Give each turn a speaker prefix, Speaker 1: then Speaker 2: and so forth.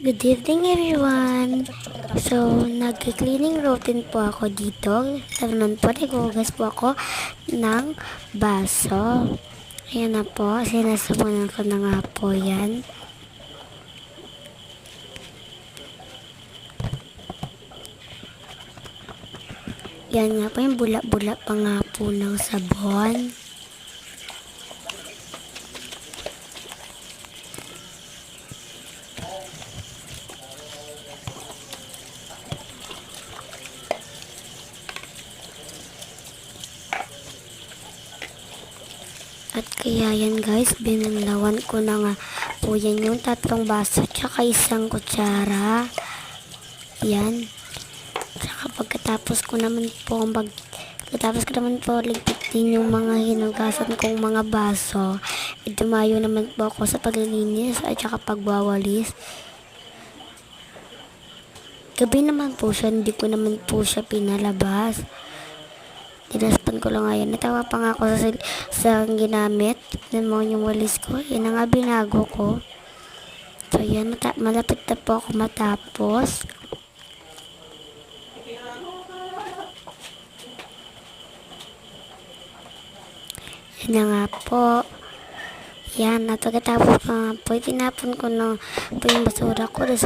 Speaker 1: Good evening everyone! So, nag-cleaning routine po ako dito. Tanon po, naghugas po ako ng baso. Ayan na po, sinasabunan ko na nga po yan. Yan nga po, yung bula-bula pa nga po ng sabon. At kaya yan guys, binanlawan ko na nga po yan yung 3 baso tsaka 1 kutsara. Yan. Tsaka pagkatapos ko naman po ligpitin yung mga hinugasan kong mga baso. Dumayo naman po ako sa paglilinis at tsaka pagwawalis. Gabi naman po siya, hindi ko naman po siya pinalabas. Dinaspan ko lang ngayon. Natawa pa nga ako sa ginamit. Tignan mo yung walis ko. Yan ang nga binago ko. So yan, malapit na po ako matapos. Yan na nga po. Yan, at pagkatapos ko nga po, tinapon ko na po yung basura ko.